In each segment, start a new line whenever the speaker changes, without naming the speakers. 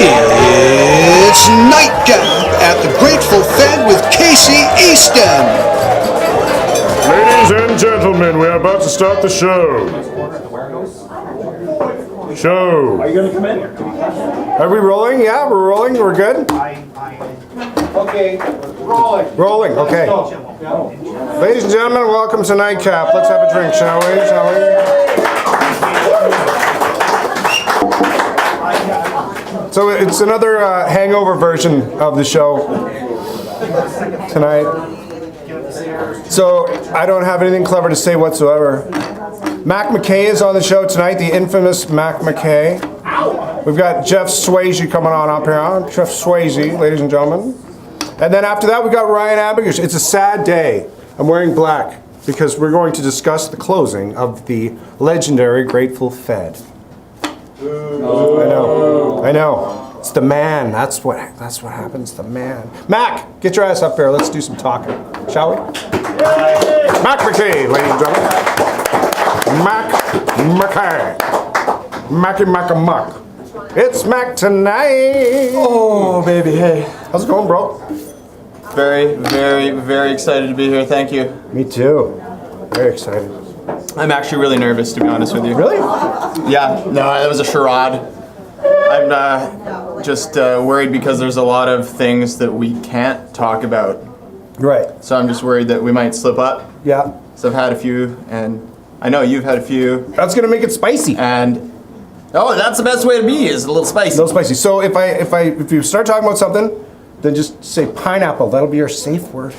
It's Nightcap at the Grateful Fed with Casey Easton.
Ladies and gentlemen, we are about to start the show.
Are you going to come in?
Are we rolling? Yeah, we're rolling. We're good?
Okay, rolling.
Rolling, okay. Ladies and gentlemen, welcome to Nightcap. Let's have a drink, shall we? So it's another hangover version of the show tonight. So I don't have anything clever to say whatsoever. Mackay is on the show tonight, the infamous Mackay. We've got Jeff Swayze coming on up here. Jeff Swayze, ladies and gentlemen. And then after that, we've got Ryan Abigail. It's a sad day. I'm wearing black because we're going to discuss the closing of the legendary Grateful Fed. I know. It's the man. That's what happens. The man. Mac, get your ass up here. Let's do some talking, shall we? Mackay, ladies and gentlemen. Mackay. Mack. It's Mac tonight.
Oh, baby, hey.
How's it going, bro?
Very, very, very excited to be here. Thank you.
Me too. Very excited.
I'm actually really nervous, to be honest with you.
Really?
Yeah, no, that was a charade. I'm just worried because there's a lot of things that we can't talk about.
Right.
So I'm just worried that we might slip up.
Yeah.
So I've had a few, and I know you've had a few.
That's gonna make it spicy.
And oh, that's the best way to be, is a little spicy.
A little spicy. So if you start talking about something, then just say pineapple. That'll be our safe word.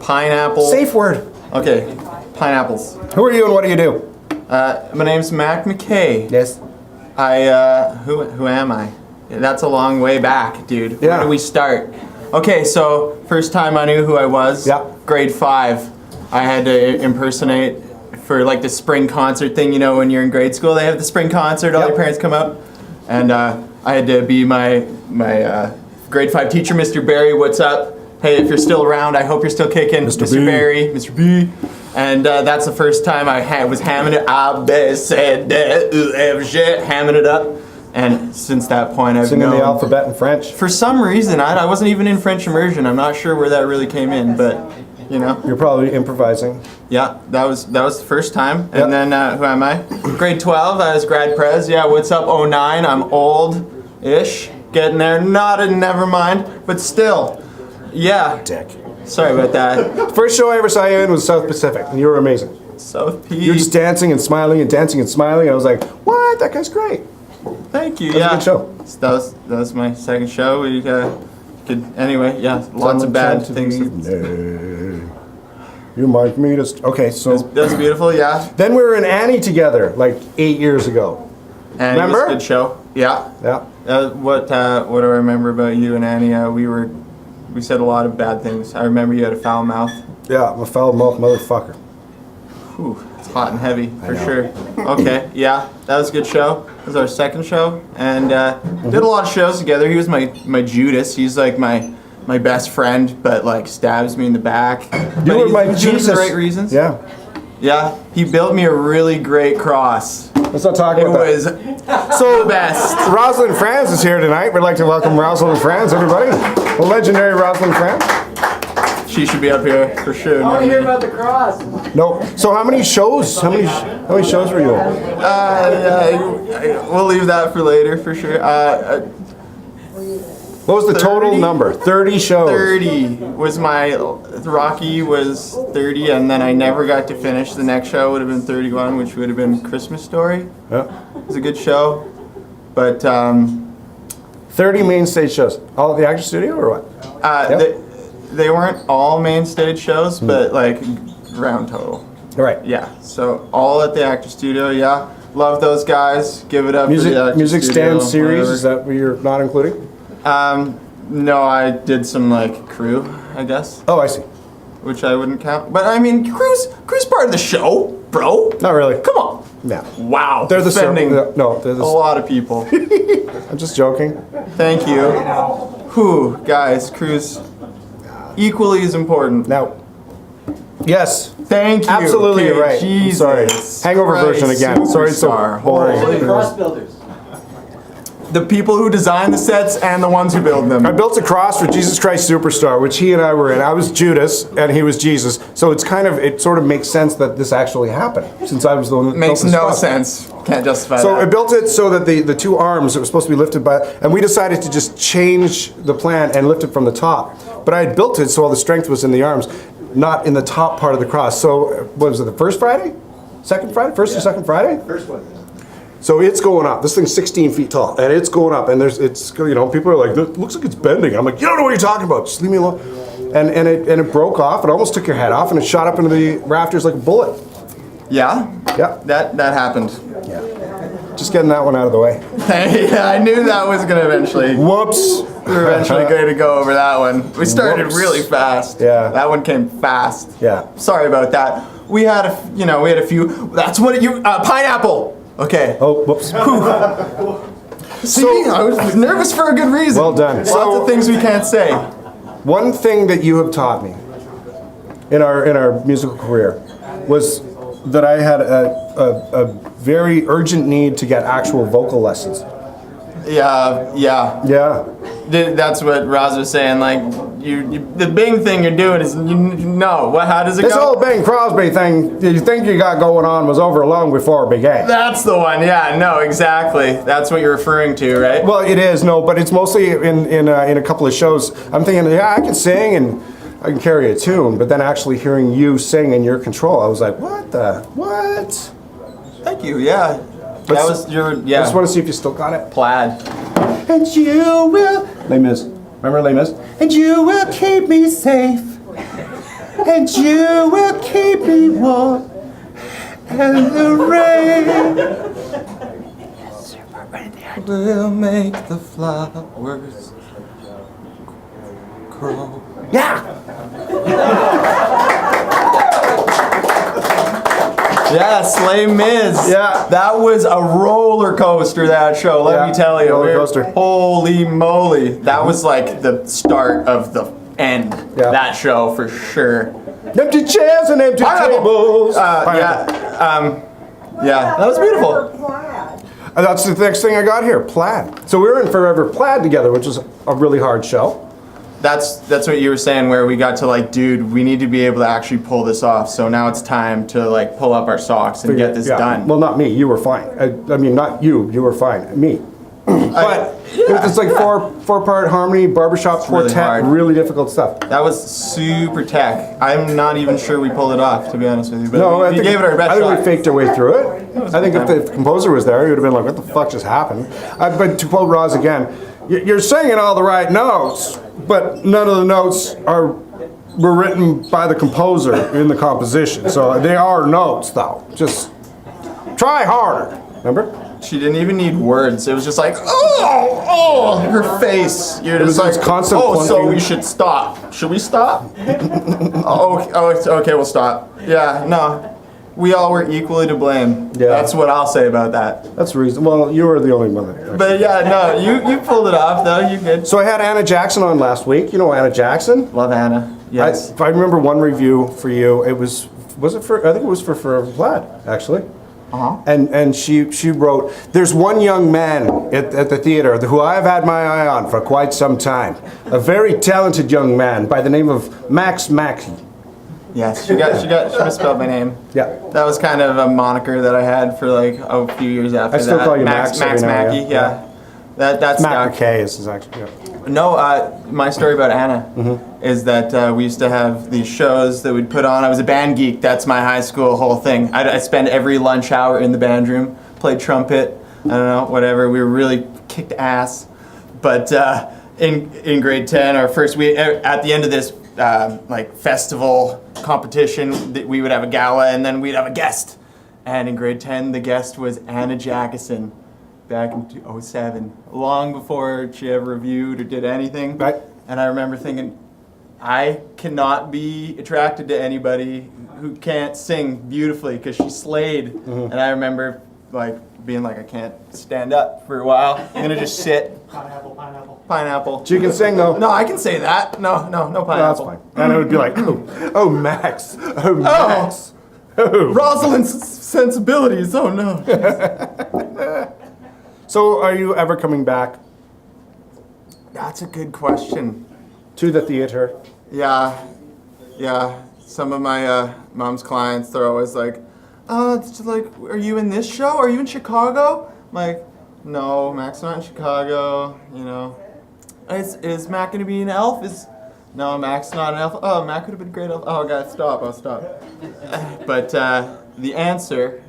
Pineapple.
Safe word.
Okay, pineapples.
Who are you and what do you do?
My name's Mackay.
Yes.
Who am I? That's a long way back, dude.
Yeah.
Where do we start? Okay, so first time I knew who I was,
yeah.
Grade 5. I had to impersonate for like the spring concert thing, you know, when you're in grade school, they have the spring concert, all your parents come out. And I had to be my grade 5 teacher, Mr. Barry, what's up? Hey, if you're still around, I hope you're still kicking. Mr. Barry, Mr. B. And that's the first time I was hamming it. Hamming it up. And since that point, I've
singing
known
the alphabet in French.
For some reason, I wasn't even in French immersion. I'm not sure where that really came in, but you know.
You're probably improvising.
Yeah, that was the first time. And then who am I? Grade 12. I was grad prez. Yeah, what's up? 09. I'm old-ish, getting there. Never mind, but still. Yeah.
Dick.
Sorry about that.
First show I ever saw you in was South Pacific, and you were amazing.
South P.
You were just dancing and smiling and dancing and smiling, and I was like, what? That guy's great.
Thank you.
That was a good show.
That was my second show. We anyway, yeah, lots of bad things.
You might meet us. Okay, so
that's beautiful. Yeah.
Then we were in Annie together, like 8 years ago.
Annie
remember?
Was a good show. Yeah.
Yeah.
What do I remember about you and Annie? We said a lot of bad things. I remember you had a foul mouth.
Yeah, I'm a foul mouth motherfucker.
Whew, it's hot and heavy for sure. Okay, yeah, that was a good show. It was our second show, and did a lot of shows together. He was my Judas. He's like my best friend, but like stabs me in the back.
You were my Jesus.
For the right reasons.
Yeah.
Yeah, he built me a really great cross.
Let's not talk about that.
It was so the best.
Rosalind Franz is here tonight. We'd like to welcome Rosalind Franz, everybody. The legendary Rosalind Franz.
She should be up here for sure.
I want to hear about the cross.
No. So how many shows? How many shows were you on?
We'll leave that for later for sure.
What was the total number? 30 shows.
30 was Rocky was 30, and then I never got to finish. The next show would have been 31, which would have been Christmas Story.
Yeah.
It was a good show, but
30 main stage shows. All at the Actor Studio or what?
They weren't all main stage shows, but like round total.
Right.
Yeah. So all at the Actor Studio. Yeah. Love those guys. Give it up.
Music
for the Actor
Stand
Studio,
series.
whatever.
Is that what you're not including?
No, I did some like crew, I guess.
Oh, I see.
Which I wouldn't count. But I mean, crew's part of the show, bro.
Not really.
Come on.
Yeah.
Wow.
They're the
defending
no, they're the
a lot of people.
I'm just joking.
Thank you. Whew, guys, crew's equally as important.
Now, yes.
Thank you.
Absolutely,
okay,
you're right.
Jesus
I'm sorry. Hangover version again. Sorry, it's so boring.
Cross builders.
The people who design the sets and the ones who build them.
I built a cross for Jesus Christ Superstar, which he and I were in. I was Judas, and he was Jesus. So it sort of makes sense that this actually happened, since I was the one that
Makes
built this
no
cross.
sense. Can't justify
So I
that.
built it so that the two arms, it was supposed to be lifted by, and we decided to just change the plan and lift it from the top. But I had built it so all the strength was in the arms, not in the top part of the cross. So what was it, the first Friday? Second Friday? First or second Friday?
First one.
So it's going up. This thing's 16 feet tall, and it's going up. And people are like, "It looks like it's bending." I'm like, "You don't know what you're talking about. Just leave me alone." And it broke off. It almost took your head off, and it shot up into the rafters like a bullet.
Yeah?
Yeah.
That happened.
Yeah. Just getting that one out of the way.
Yeah, I knew that was gonna eventually.
Whoops.
We were eventually going to go over that one. We started
Whoops.
really fast.
Yeah.
That one came fast.
Yeah.
Sorry about that. We had a few. That's what pineapple. Okay.
Oh, whoops.
See, I was nervous for a good reason.
Well done.
Lots
So-
of things we can't say.
One thing that you have taught me in our musical career was that I had a very urgent need to get actual vocal lessons.
Yeah.
Yeah.
That's what Roz was saying. Like, the big thing you're doing is how does it
This
go?
whole Bing Crosby thing you think you got going on was over long before it began.
That's the one. Yeah. No. Exactly. That's what you're referring to, right?
Well, it is, no, but it's mostly in a couple of shows. I'm thinking, yeah, I can sing and I can carry a tune, but then actually hearing you sing in your control, I was like, what?
Thank you. Yeah. That was your
I just want to see if you still got it.
plaid.
And you will, Les Mis. Remember Les Mis? And you will keep me safe. And you will keep me warm. And the rain.
We'll make the flowers grow.
Yeah.
Yes, Les Mis.
Yeah.
That was a roller coaster, that show, let
Yeah,
me tell you.
roller coaster.
Holy moly. That was like the start of the end.
Yeah.
That show for sure.
Empty chairs and empty
Pineapple.
tables.
Yeah. Yeah, that was beautiful.
That's the next thing I got here, plaid. So we were in Forever Plaid together, which was a really hard show.
That's what you were saying, where we got to like, dude, we need to be able to actually pull this off. So now it's time to like pull up our socks and get this
Yeah.
done.
Well, not me. You were fine. I mean, not you. You were fine. Me. But it's like four-part harmony, barbershop
It's really
quartet,
hard.
really difficult stuff.
That was super tech. I'm not even sure we pulled it off, to be honest with you. But
No,
we gave it our best
I think
shot.
we faked our way through it. I think if the composer was there, he would have been like, "What the fuck just happened?" But to quote Roz again, you're singing all the right notes, but none of the notes were written by the composer in the composition. So they are notes, though. Just try harder. Remember?
She didn't even need words. It was just like, oh, her face. You're just
was
like,
constant
oh, so
plunking.
we should stop. Should we stop? Okay, we'll stop. Yeah, no. We all were equally to blame.
Yeah.
That's what I'll say about that.
That's reasonable. Well, you were the only one that.
But yeah, no, you pulled it off though. You did.
So I had Anna Jackson on last week. You know Anna Jackson?
Love Anna. Yes.
I remember one review for you. It was it for? I think it was for Forever Plaid, actually.
Uh-huh.
And she wrote, "There's one young man at the theater who I've had my eye on for quite some time. A very talented young man by the name of Mackay."
Yes. She misspelled my name.
Yeah.
That was kind of a moniker that I had for like a few years after
I still
that.
call you
Max
Max every now and
Mackey.
then.
Yeah. That's
Mackay is actually. Yeah.
No, my story about Anna is that we used to have these shows that we'd put on. I was a band geek. That's my high school whole thing. I'd spend every lunch hour in the band room, played trumpet. I don't know, whatever. We were really kicked ass. But in grade 10, our first week, at the end of this like festival competition, we would have a gala and then we'd have a guest. And in grade 10, the guest was Anna Jackson. Back in 2007, long before she ever reviewed or did anything.
Right.
And I remember thinking, I cannot be attracted to anybody who can't sing beautifully because she slayed. And I remember like being like, I can't stand up for a while. I'm gonna just sit. Pineapple.
She can sing though.
No, I can say that. No
No, that's
pineapple.
fine. And it would be like, oh Max, oh Max, oh.
Rosalind's sensibilities. Oh no.
So, are you ever coming back
That's a good question.
to the theater?
Yeah. Some of my mom's clients, they're always like, "Oh, it's just like, are you in this show? Are you in Chicago?" I'm like, "No, Mac's not in Chicago. You know, is Mac gonna be an elf? No, Mac's not an elf. Oh, Mac could have been a great elf. Oh, God, stop. I'll stop." But the answer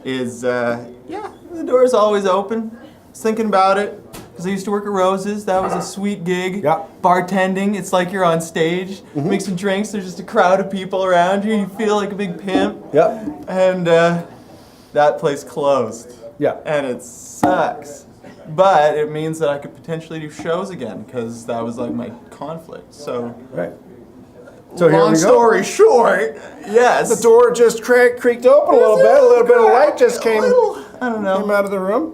is, yeah, the door is always open. I was thinking about it. Because I used to work at Rose's. That was a sweet gig.
Yeah.
Bartending, it's like you're on stage, mixing drinks. There's just a crowd of people around you. You feel like a big pimp.
Yep.
And that place closed.
Yeah.
And it sucks. But it means that I could potentially do shows again because that was like my conflict. So,
Right. So here
long
we go.
story short, yes.
The door just creaked open a little bit. A little bit of light just came
I don't know.
out of the room.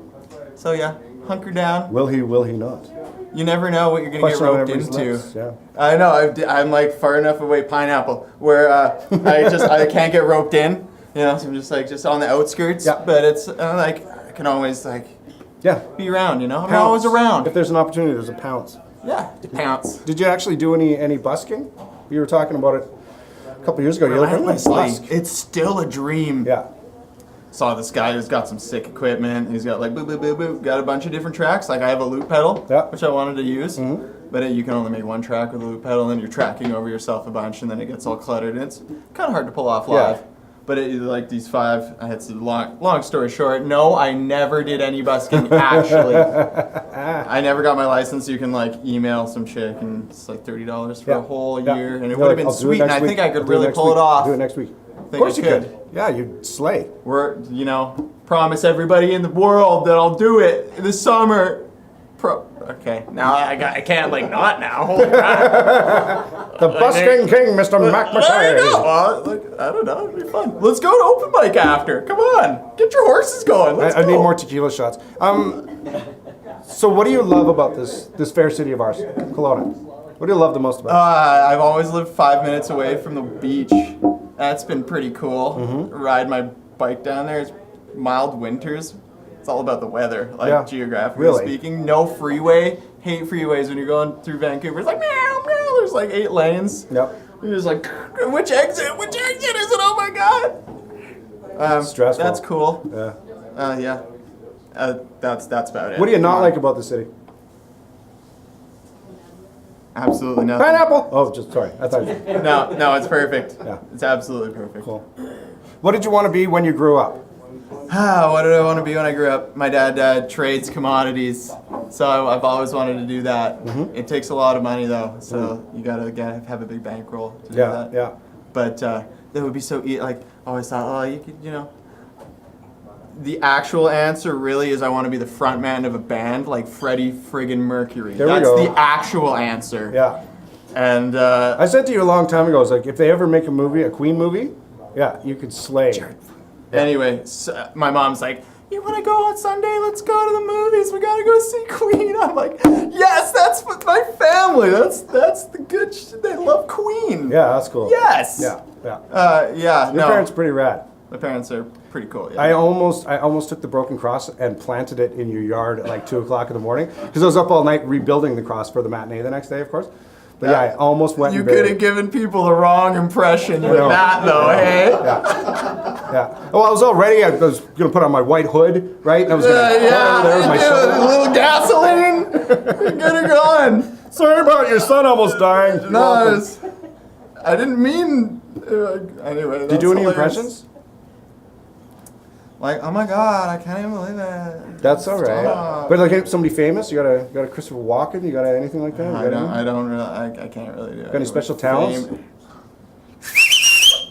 So yeah, hunker down.
Will he not?
You never know what you're gonna
Question
get
on
roped
everybody's
into.
lips, yeah.
I know. I'm like far enough away, pineapple, where I can't get roped in. You know, so I'm just on the outskirts.
Yeah.
But it's like I can always like
Yeah.
be around. You know, I'm
Pounce.
always around.
If there's an opportunity, there's a pounce.
Yeah, pounce.
Did you actually do any busking? You were talking about it a couple years ago. You're like, "I'm gonna busk."
It's still a dream.
Yeah.
Saw this guy who's got some sick equipment. He's got like boop boop boop boop. Got a bunch of different tracks. Like I have a loop pedal,
Yeah.
which I wanted to use, but you can only make one track with a loop pedal, and then you're tracking over yourself a bunch, and then it gets all cluttered. And it's kind of hard to pull off live.
Yeah.
But like these 5, I had some long story short. No, I never did any busking. Actually, I never got my license. You can like email some chick, and it's like $30 for
Yeah.
a whole
Yeah.
year, and it
You're
would have
like,
been
"I'll do it
sweet. And
next
I think
week.
I
I'll
could
do it
really
next
pull
week.
it off.
Do it next week. Of
Think
course
I
you
could.
could. Yeah, you'd slay.
We're, promise everybody in the world that I'll do it this summer. Okay, now I can't like not now. Holy crap.
The busking king, Mr. Mac
There
Mackay.
you go. Well, I don't know, it'd be fun. Let's go to open mic after. Come on, get your horses going. Let's
I
go.
need more tequila shots. So what do you love about this fair city of ours, Kelowna? What do you love the most about it?
I've always lived 5 minutes away from the beach. That's been pretty cool. Ride my bike down there. It's mild winters. It's all about the weather, like
Yeah.
geographically
Really?
speaking. No freeway. Hate freeways when you're going through Vancouver. It's like meow meow. There's like 8 lanes.
Yep.
You're just like, which exit? Which exit is it? Oh my god.
Stressful.
That's cool.
Yeah.
Yeah. That's about it.
What do you not
Come on.
like about the city?
Absolutely nothing.
Pineapple. Oh, just sorry. I thought.
No, it's perfect.
Yeah.
It's absolutely perfect.
Cool. What did you want to be when you grew up?
What did I want to be when I grew up? My dad trades commodities, so I've always wanted to do that. It takes a lot of money though, so you gotta have a big bankroll to do
Yeah.
that.
Yeah.
But that would be so like I always thought, oh, you could, The actual answer really is I want to be the front man of a band like Freddie friggin' Mercury.
There we
That's
go.
the actual answer.
Yeah.
And
I said to you a long time ago, I was like, if they ever make a movie, a Queen movie, yeah, you could slay.
anyway, so my mom's like, you want to go on Sunday? Let's go to the movies. We gotta go see Queen. I'm like, yes, that's my family. That's the good. They love Queen.
Yeah, that's cool.
Yes.
Yeah. Yeah.
Yeah.
Your parents are pretty rad.
My parents are pretty cool. Yeah.
I almost took the broken cross and planted it in your yard at like 2 o'clock in the morning because I was up all night rebuilding the cross for the matinee the next day, of course. But yeah, I almost went.
You
and
could
buried
have
it.
given people the wrong impression with
know.
that, though, hey?
Yeah. Oh, I was all ready. I was gonna put on my white hood, right? And I was gonna there was my
a
shovel.
little gasoline. Get her going.
Sorry about your son almost dying. You're
No,
welcome.
I didn't mean. Anyway.
Did you do any impressions?
Like, oh my God, I can't even believe it.
That's all right.
Stop.
But like somebody famous, you got a Christopher Walken, you got anything like that? You got
I don't really. I can't really do it.
Got any special talents?
Fame.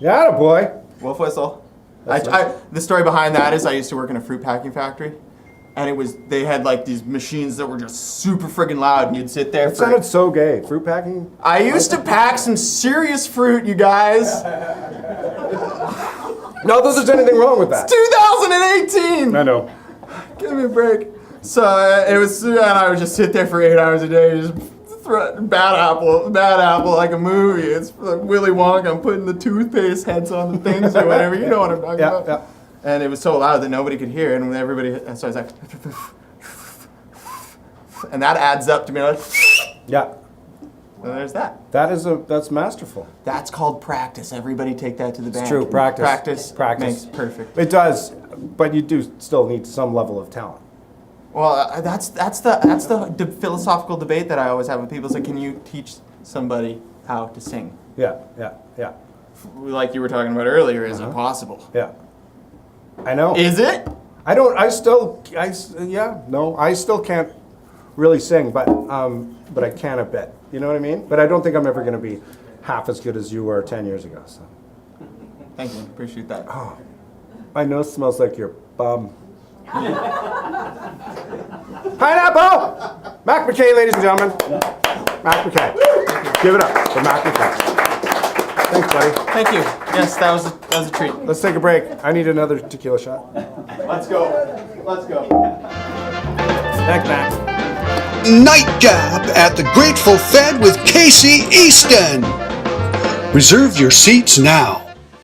Yeah, boy.
Wolf whistle.
That's
The story behind that is I used to work in a fruit packing factory, and they had like these machines that were just super friggin' loud, and you'd sit there.
It sounded so gay. Fruit packing.
I used to pack some serious fruit, you guys.
Not that there's anything wrong with that.
2018.
I know.
Give me a break. So it was, and I would just sit there for 8 hours a day, just bad apple, like a movie. It's like Willy Wonka. I'm putting the toothpaste heads on the things or whatever. You know what I'm talking about.
Yeah.
And it was so loud that nobody could hear, and everybody. So I was like, and that adds up to me like,
Yeah.
and there's that.
That's masterful.
That's called practice. Everybody take that to the bank.
It's true.
Practice
Practice
makes perfect.
It does, but you do still need some level of talent.
Well, that's the philosophical debate that I always have with people. Is like, can you teach somebody how to sing?
Yeah.
Like you were talking about earlier, is it possible?
Yeah. I know.
Is it?
I still can't really sing, but I can a bit. You know what I mean? But I don't think I'm ever going to be half as good as you were 10 years ago. So.
Thank you. Appreciate that.
My nose smells like your bum. Pineapple! Mac Mackay, ladies and gentlemen. Mac Mackay. Give it up for Mac Mackay. Thanks, buddy.
Thank you. Yes, that was a treat.
Let's take a break. I need another tequila shot.
Let's go. Let's go.
Thanks, Mac.
Nightcap at the Grateful Fed with Casey Easton. Reserve your seats now.